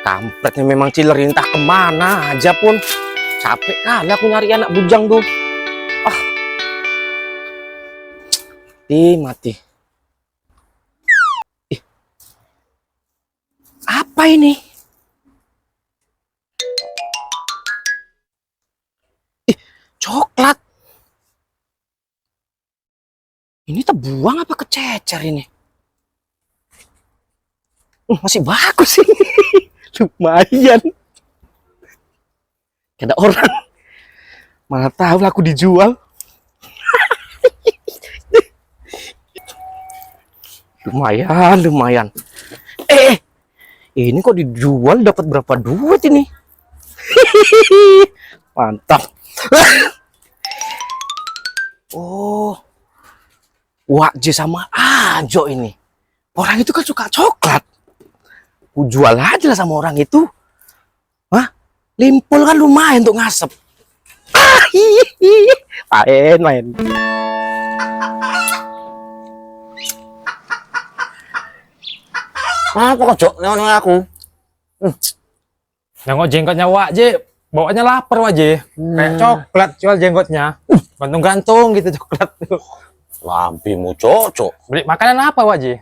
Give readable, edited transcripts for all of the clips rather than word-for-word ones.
Kampretnya memang Ciler, entah kemana aja pun. Capek kali aku nyari anak bujang tuh. Ah, mati. Ih, apa ini? Ih, coklat. Ini terbuang apa kececer ini? Masih bagus sih. Lumayan. Ada orang. Mana tahu aku dijual. Lumayan. Ini kok dijual dapat berapa duit ini? Mantap. Oh. Wak J sama Ajo ini. Orang itu kan suka coklat. Ku jual aja lah sama orang itu. Hah? Limpol kan lumayan untuk ngasep. Main. Apa kok Jok? Nengok aku. Nengok jenggotnya Wak J, bawaannya lapar Wak J. Kayak coklat jual jenggotnya. Gantung-gantung gitu coklat tuh. Lampimu Cok. Beli makanan apa Wak J?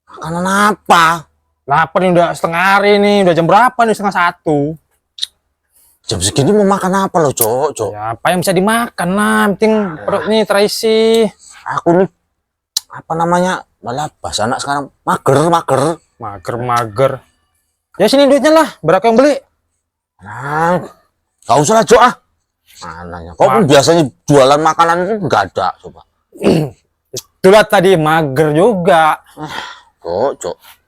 Makanan apa? Lapar nih, udah setengah hari nih, udah jam berapa nih, 1:30. Jam segini mau makan apa lo Cok? Ya, apa yang bisa dimakan lah, penting perut nih terisi. Aku nih apa namanya? Malah bahasa anak sekarang mager. Mager. Ya sini duitnya lah, berapa yang beli? Nah, gak usah lah Cok ah. Mananya? Kok pun biasanya jualan makanan itu nggak ada coba. Itulah tadi mager juga. Cok.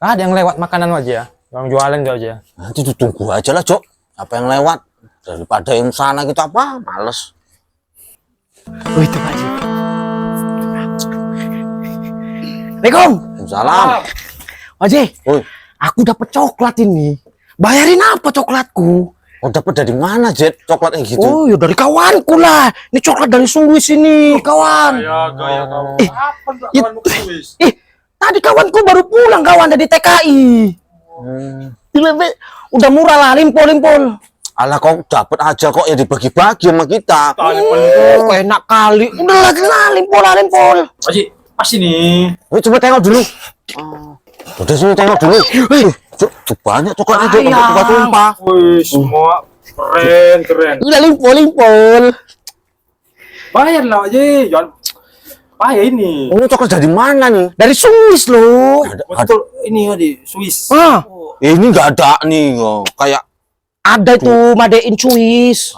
Ada yang lewat makanan Wak J ya? Yang jualan juga aja. Nanti tunggu aja lah Cok. Apa yang lewat daripada yang sana kita apa? Males. Oh itu Pak J. Assalamualaikum. Salam. Pak J, Woi. aku dapat coklat ini. Bayarin apa coklatku? Oh dapat dari mana Jet coklatnya gitu? Oh ya dari kawanku lah. Ini coklat dari Swiss ini, kawan. Gaya kawan. Apa tuh Ih, kawanmu Swiss? Tadi kawanku baru pulang kawan dari TKI. Udah murah lah, limpol. Alah kok dapat aja kok ya dibagi-bagi sama kita. Kok enak kali. Udah lah, limpol. Haji, pas ini. Coba tengok dulu. Udah sini tengok dulu. Cok, banyak coklatnya Cok, tumpah-tumpah. Wih, semua keren. Udah limpol. Bayar lah Haji. Jangan payah ini. Ini coklat dari mana nih? Dari Swiss loh. Betul ini Haji, Swiss. Ah, Ini nggak ada nih, oh. Kayak ada itu Made in Swiss.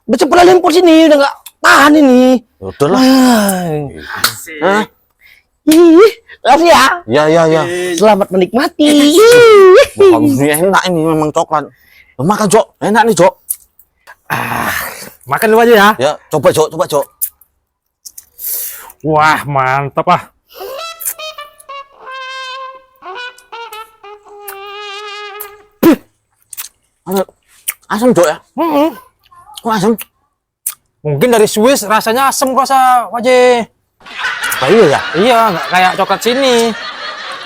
Udah cepet lah limpol sini, udah nggak tahan ini. udah lah. Hah? Makasih ya. Ya. Selamat menikmati. Kamu ini enak ini memang coklat. Makan Cok, enak nih Cok. Makan dulu aja ya. Ya, coba Cok. Wah, mantap ah. Asam Cok ya? Kok asam? Mungkin dari Swiss rasanya asem rasa Wak J. Iya ya? Iya, nggak kayak coklat sini.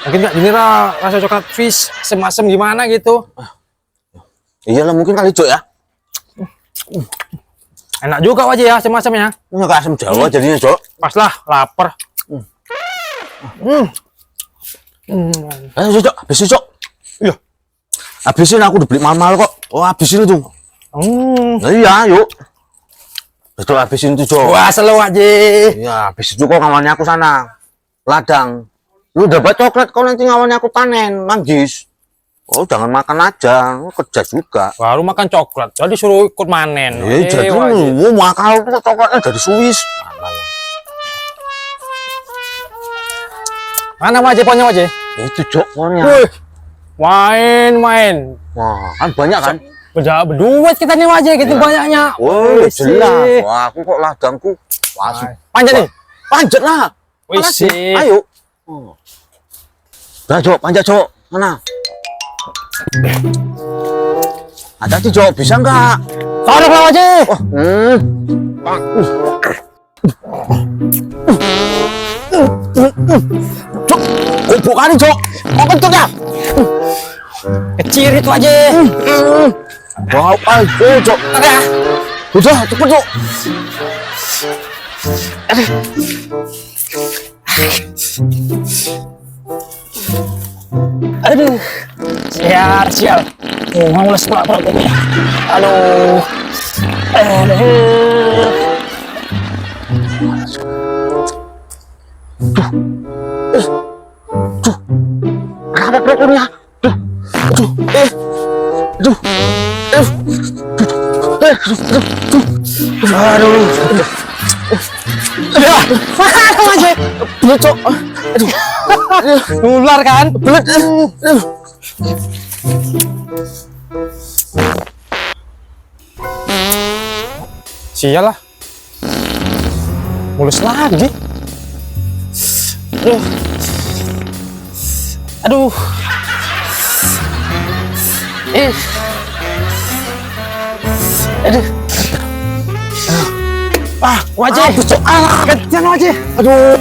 Mungkin nggak dinira rasa coklat Swiss asem-asem gimana gitu. Iyalah mungkin kali Cok ya. Enak juga Wak J ya, asem-asemnya. Ini kayak asam Jawa jadinya Cok. Pas lah, lapar. Ayo Cok, habisin Cok. Iya. Habisin aku udah beli mahal kok. Oh habisin itu. Nah, iya yuk. Betul habisin itu Cok. Wah, selalu Wak J. Iya, habis itu kok ngawannya aku sana. Ladang. Lu dapat coklat kau nanti ngawannya aku panen, manggis. Oh, jangan makan aja, lu kerja juga. Baru makan coklat, jadi suruh ikut manen. Jadi Wak J. lu makal tuh coklatnya dari Swiss. Mana Wak J, pohonnya Wak J? Itu Cok pohonnya. Wih, main. Wah, kan banyak kan? Berduit kita nih Wak J, gitu Iya. banyaknya. Wah, Wih, jelas. sih. Wah, aku kok ladangku. Wah, Panjat nih. panjat lah. Wih, Mana sih. sih? Ayo. Nah, Cok, panjat Cok. Mana? Hati-hati Cok, bisa nggak? Tolong lah Wak J. Cok, kumpul kali Cok. Kok kentut ya? Kecil itu aja. Wow, ayo, Cok. Udah, cepet, Cok. Aduh. Sial. Oh, mules pula perut ini. Aduh. Kenapa perutnya? Aduh. Aduh aja. Belut, Cok. Ular kan? Belut. Sial lah. Mulus lagi. Aduh. Aduh. Wajah. Gantian wajah. Aduh.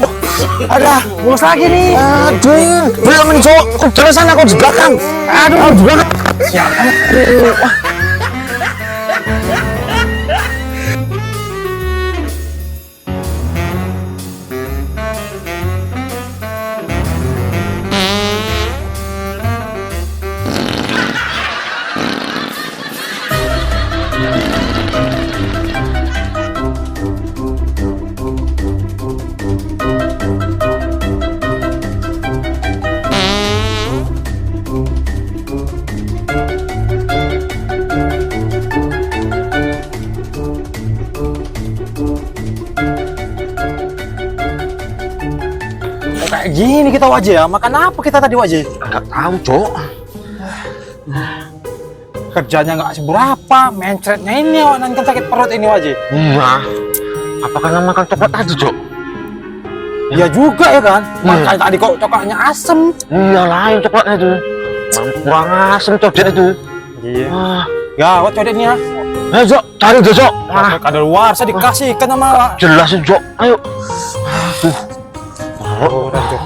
Ada, mulus lagi nih. Aduh. Belum, Cok. Kok dari sana, kok di belakang? Aduh, di belakang. Sial. Kayak gini kita wajah ya. Makan apa kita tadi wajah? Enggak tahu, Cok. Kerjanya nggak seberapa, mencretnya ini awak kan sakit perut ini wajah. Iya. Apa karena makan coklat tadi, Cok? Iya juga ya kan. Makanya tadi kok coklatnya asem. Iya, lain coklatnya itu. Kurang asem coklat itu. Iya. Ah. Ya, awak codet nih ya. Ayo, Cok. Cari deh, Cok. Kadar luar saya dikasihkan sama. Jelasin, Cok. Ayo. Udah tuh.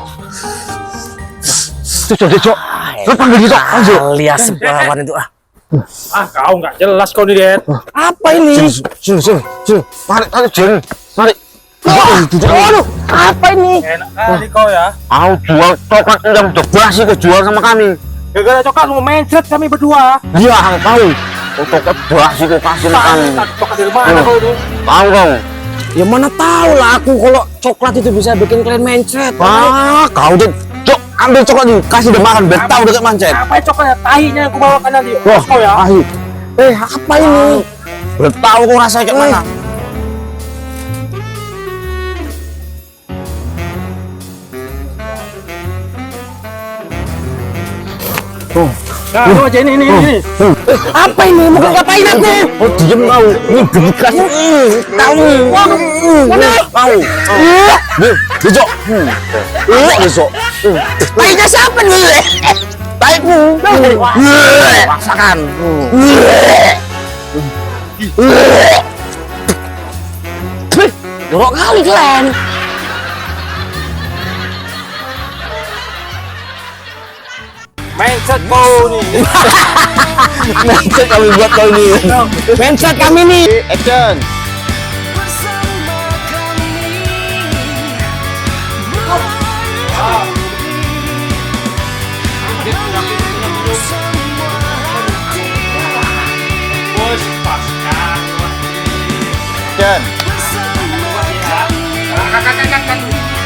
Itu, Cok, Cok. Lu panggil dia, Cok. Ayo. Alias pengalaman itu ah. Kau nggak jelas kau nih, Det. Apa ini? Sini. Mari, Jen. Mari. Aduh, apa ini? Enak kali kau ya. Mau jual coklat yang udah basi ke jual sama kami. Gara-gara coklat mau mencret kami berdua. Iya, tahu. Oh, coklat basi ke kasih sama kami. Coklat dari mana kau itu? Tahu dong. Ya mana tahu lah aku kalau coklat itu bisa bikin kalian mencret. Kau deh. Cok, ambil coklat nih, kasih dia makan, biar tahu dekat mancet. Apa ya coklatnya? Tahinya yang kubawakan nanti. Wah, Kau ya. ahi. Apa ini? Biar tahu kau rasanya kayak mana. Nah, kau aja ini. Apa ini? Mau ngapain aku? Oh, diem kau. Ini berikas. Tahu. Mana? Tahu. Nih, besok. Besok. Baiknya siapa nih? Baikmu. Rasakan. Jorok kali kalian. Mencret kau nih. Mancet kami buat kau ini. Mencret kami nih. Action.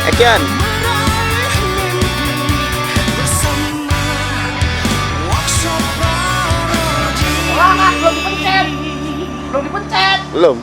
Action. Belum dipencet. Belum.